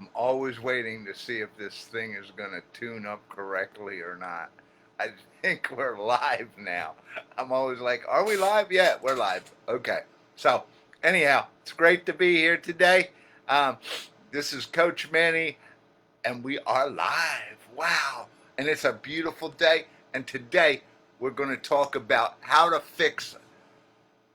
I'm always waiting to see if this thing is going to tune up correctly or not. I think we're live now. I'm always like, are we live? Yeah, we're live. Okay. So, anyhow, it's great to be here today. Um, this is Coach Manny, and we are live. Wow. And it's a beautiful day. And today, we're going to talk about how to fix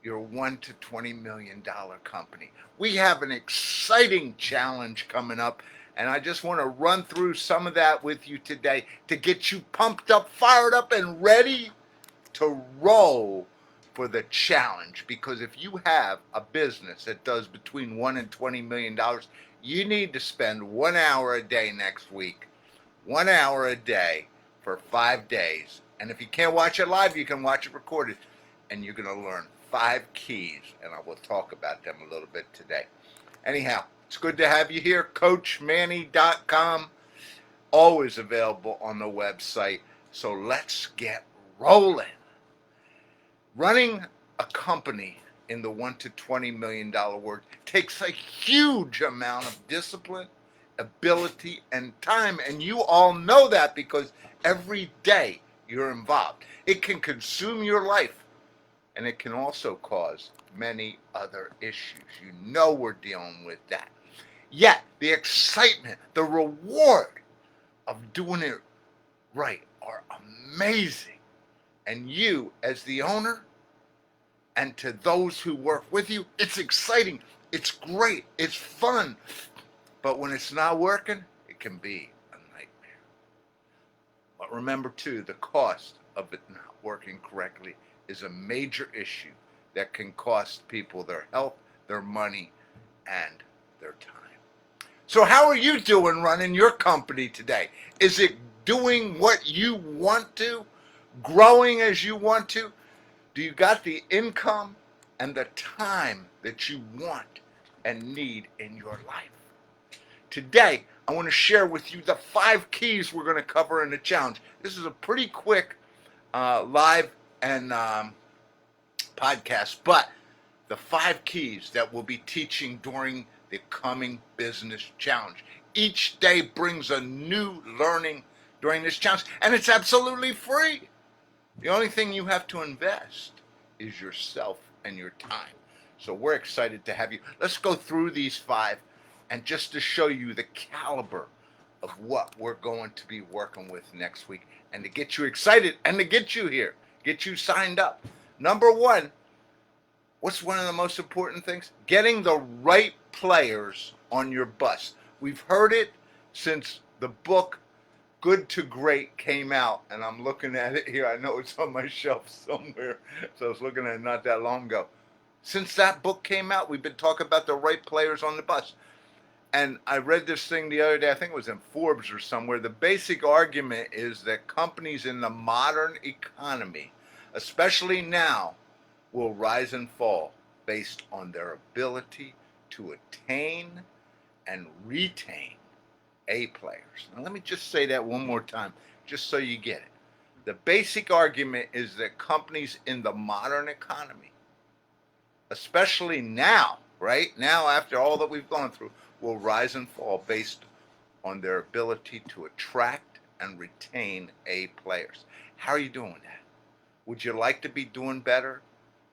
your $1 to $20 million company. We have an exciting challenge coming up, and I just want to run through some of that with you today to get you pumped up, fired up, and ready to roll for the challenge. Because if you have a business that does between $1 and $20 million, you need to spend 1 hour a day next week, 1 hour a day for 5 days. And if you can't watch it live, you can watch it recorded, and you're going to learn 5 keys, and I will talk about them a little bit today. Anyhow, it's good to have you here. CoachManny.com, always available on the website. So let's get rolling. Running a company in the $1 to $20 million world takes a huge amount of discipline, ability, and time. And you all know that because every day you're involved. It can consume your life, and it can also cause many other issues. You know we're dealing with that. Yet, the excitement, the reward of doing it right are amazing. And you, as the owner, and to those who work with you, it's exciting, it's great, it's fun. But when it's not working, it can be a nightmare. But remember, too, the cost of it not working correctly is a major issue that can cost people their health, their money, and their time. So, how are you doing running your company today? Is it doing what you want to? Growing as you want to? Do you got the income and the time that you want and need in your life? Today, I want to share with you the 5 keys we're going to cover in the challenge. This is a pretty quick live and podcast, but the 5 keys that we'll be teaching during the coming business challenge. Each day brings a new learning during this challenge, and it's absolutely free. The only thing you have to invest is yourself and your time. So we're excited to have you. Let's go through these 5, and just to show you the caliber of what we're going to be working with next week, and to get you excited and to get you here, get you signed up. Number 1, what's one of the most important things? Getting the right players on your bus. We've heard it since the book Good to Great came out, and I'm looking at it here. I know it's on my shelf somewhere, so I was looking at it not that long ago. Since that book came out, we've been talking about the right players on the bus. And I read this thing the other day, I think it was in Forbes or somewhere. The basic argument is that companies in the modern economy, especially now, will rise and fall based on their ability to attain and retain A players. Now, let me just say that one more time, just so you get it. The basic argument is that companies in the modern economy, especially now, right now after all that we've gone through, will rise and fall based on their ability to attract and retain A players. How are you doing that? Would you like to be doing better?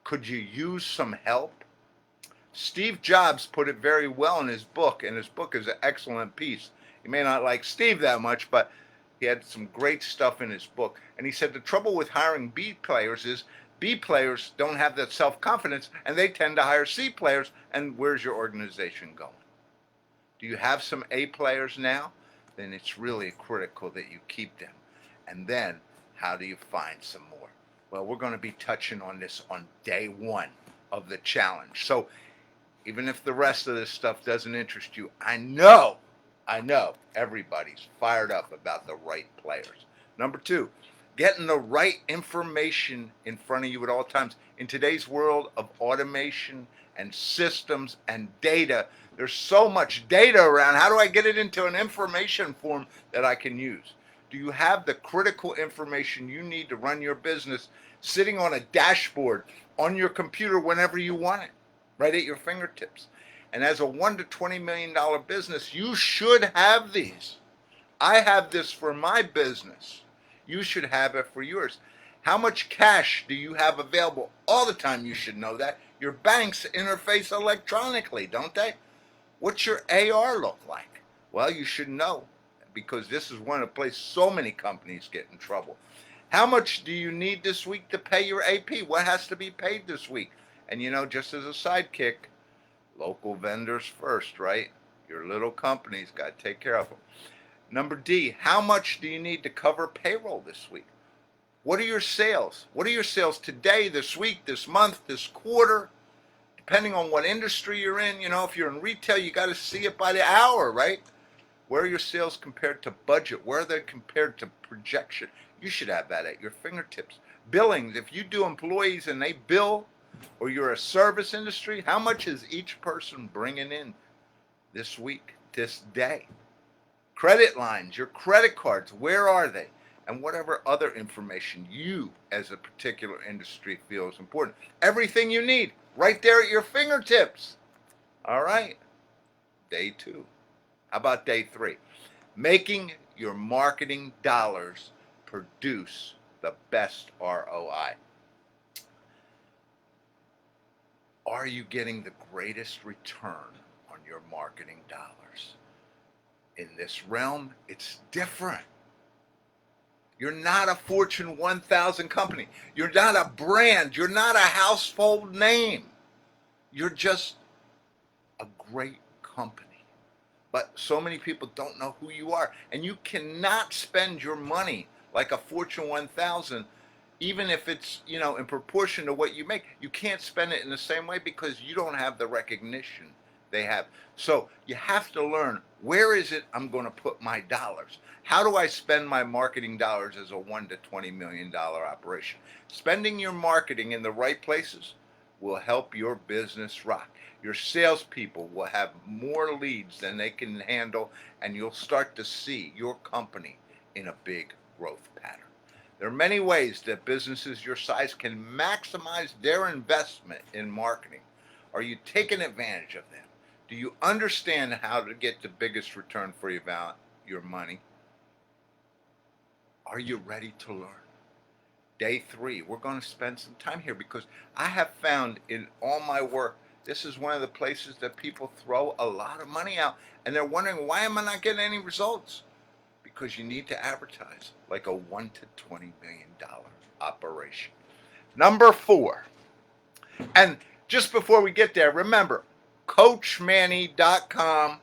Could you use some help? Steve Jobs put it very well in his book, and his book is an excellent piece. You may not like Steve that much, but he had some great stuff in his book. And he said the trouble with hiring B players is B players don't have that self-confidence, and they tend to hire C players, and where's your organization going? Do you have some A players now? Then it's really critical that you keep them. And then, how do you find some more? Well, we're going to be touching on this on day 1 of the challenge. So even if the rest of this stuff doesn't interest you, I know everybody's fired up about the right players. Number 2, getting the right information in front of you at all times. In today's world of automation and systems and data, there's so much data around. How do I get it into an information form that I can use? Do you have the critical information you need to run your business sitting on a dashboard on your computer whenever you want it, right at your fingertips? And as a $1 to $20 million business, you should have these. I have this for my business. You should have it for yours. How much cash do you have available? All the time you should know that. Your banks interface electronically, don't they? What's your AR look like? Well, you should know, because this is one of the places so many companies get in trouble. How much do you need this week to pay your AP? What has to be paid this week? And just as a sidekick, local vendors first, right? Your little companies got to take care of them. Number D, how much do you need to cover payroll this week? What are your sales? What are your sales today, this week, this month, this quarter? Depending on what industry you're in, if you're in retail, you got to see it by the hour, right? Where are your sales compared to budget? Where are they compared to projection? You should have that at your fingertips. Billings, if you do employees and they bill, or you're a service industry, how much is each person bringing in this week, this day? Credit lines, your credit cards, where are they? And whatever other information you, as a particular industry, feel is important. Everything you need, right there at your fingertips. All right. Day 2. How about day 3? Making your marketing dollars produce the best ROI. Are you getting the greatest return on your marketing dollars? In this realm, it's different. You're not a Fortune 1000 company. You're not a brand. You're not a household name. You're just a great company. But so many people don't know who you are. And you cannot spend your money like a Fortune 1000, even if it's, in proportion to what you make. You can't spend it in the same way because you don't have the recognition they have. So you have to learn, where is it I'm going to put my dollars? How do I spend my marketing dollars as a $1 to $20 million operation? Spending your marketing in the right places will help your business rock. Your salespeople will have more leads than they can handle, and you'll start to see your company in a big growth pattern. There are many ways that businesses your size can maximize their investment in marketing. Are you taking advantage of them? Do you understand how to get the biggest return for your money? Are you ready to learn? Day 3, we're going to spend some time here because I have found in all my work, this is one of the places that people throw a lot of money out, and they're wondering, why am I not getting any results? Because you need to advertise like a $1 to $20 million operation. Number 4, and just before we get there, remember, CoachManny.com.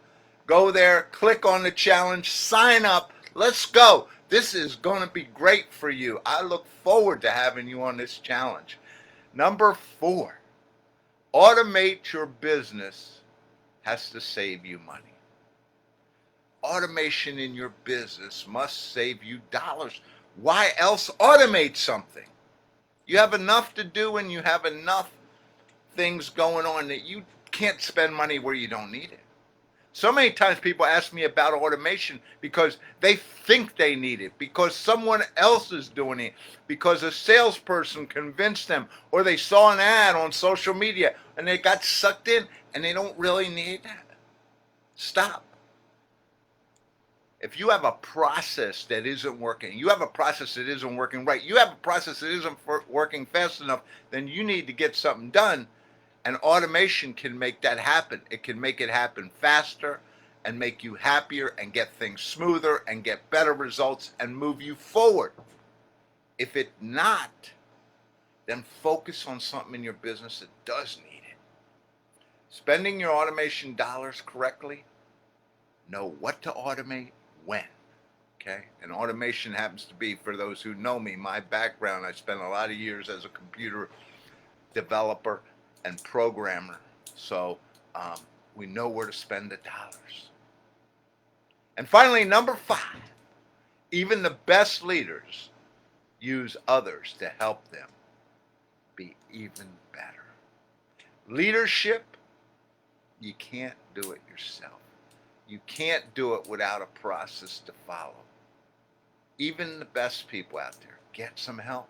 Go there, click on the challenge, sign up. Let's go. This is going to be great for you. I look forward to having you on this challenge. Number 4, automate your business has to save you money. Automation in your business must save you dollars. Why else automate something? You have enough to do and you have enough things going on that you can't spend money where you don't need it. So many times people ask me about automation because they think they need it, because someone else is doing it, because a salesperson convinced them, or they saw an ad on social media and they got sucked in, and they don't really need that. Stop. If you have a process that isn't working, you have a process that isn't working right, you have a process that isn't working fast enough, then you need to get something done. And automation can make that happen. It can make it happen faster and make you happier and get things smoother and get better results and move you forward. If it's not, then focus on something in your business that does need it. Spending your automation dollars correctly, know what to automate, when. Okay? And automation happens to be, for those who know me, my background. I spent a lot of years as a computer developer and programmer, so we know where to spend the dollars. And finally, number 5, even the best leaders use others to help them be even better. Leadership, you can't do it yourself. You can't do it without a process to follow. Even the best people out there, get some help.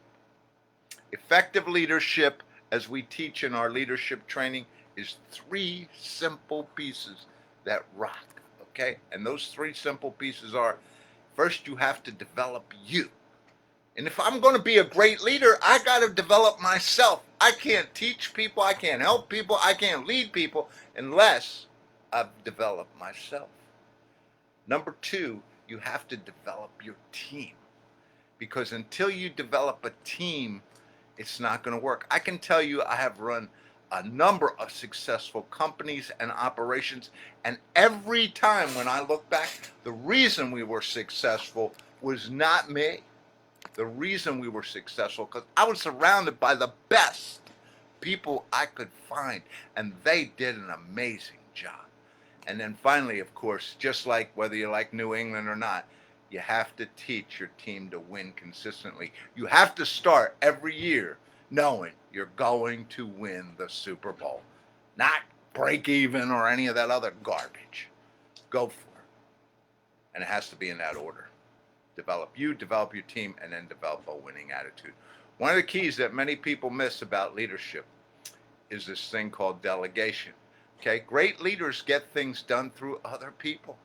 Effective leadership as we teach in our leadership training, is 3 simple pieces that rock, okay? And those 3 simple pieces are, first, you have to develop you. And if I'm going to be a great leader, I got to develop myself. I can't teach people, I can't help people, I can't lead people unless I've developed myself. Number 2, you have to develop your team. Because until you develop a team, it's not going to work. I can tell you I have run a number of successful companies and operations, and every time when I look back, the reason we were successful was not me. The reason we were successful because I was surrounded by the best people I could find, and they did an amazing job. And then finally, of course, just like whether you like New England or not, you have to teach your team to win consistently. You have to start every year knowing you're going to win the Super Bowl, not break even or any of that other garbage. Go for it. And it has to be in that order. Develop you, develop your team, and then develop a winning attitude. One of the keys that many people miss about leadership is this thing called delegation. Okay, great leaders get things done through other people.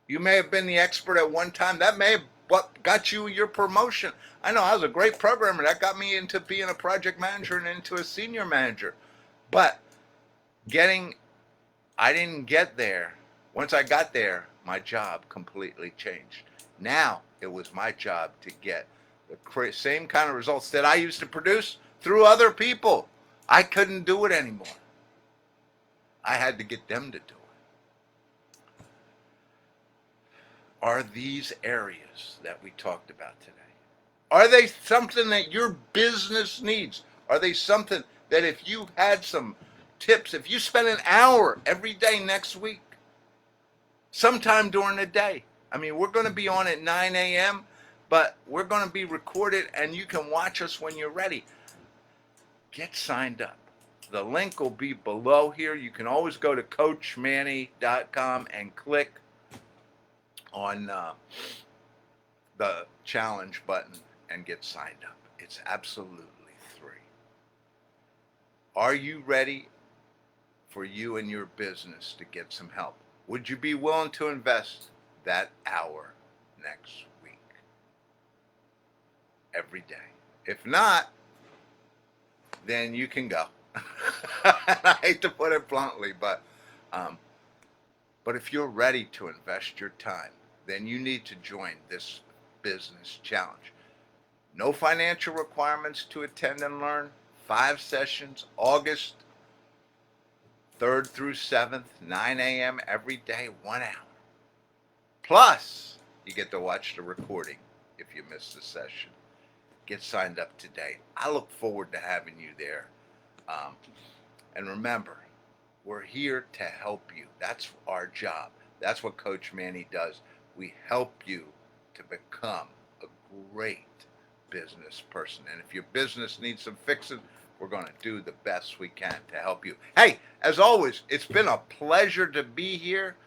You may have been the expert at one time. That may have what got you your promotion. I know I was a great programmer. That got me into being a project manager and into a senior manager. But I didn't get there. Once I got there, my job completely changed. Now it was my job to get the same kind of results that I used to produce through other people. I couldn't do it anymore. I had to get them to do it. Are these areas that we talked about today, are they something that your business needs? Are they something that if you had some tips, if you spend an hour every day next week, sometime during the day, I mean, we're going to be on at 9 a.m., but we're going to be recorded and you can watch us when you're ready. Get signed up. The link will be below here. You can always go to coachmanny.com and click on the challenge button and get signed up. It's absolutely free. Are you ready for you and your business to get some help? Would you be willing to invest that hour next week? Every day. If not, then you can go. I hate to put it bluntly, but if you're ready to invest your time, then you need to join this business challenge. No financial requirements to attend and learn. 5 sessions, August 3rd through 7th, 9 a.m. every day, 1 hour. Plus, you get to watch the recording if you miss the session. Get signed up today. I look forward to having you there. And remember, we're here to help you. That's our job. That's what Coach Manny does. We help you to become a great business person. And if your business needs some fixing, we're going to do the best we can to help you. Hey, as always, it's been a pleasure to be here.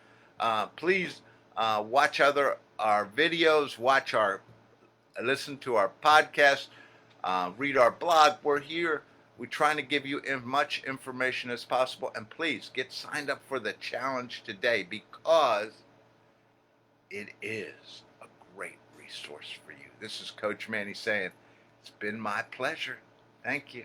Please watch our videos, listen to our podcast, read our blog. We're here. We're trying to give you as much information as possible. And please get signed up for the challenge today because it is a great resource for you. This is Coach Manny saying, it's been my pleasure. Thank you.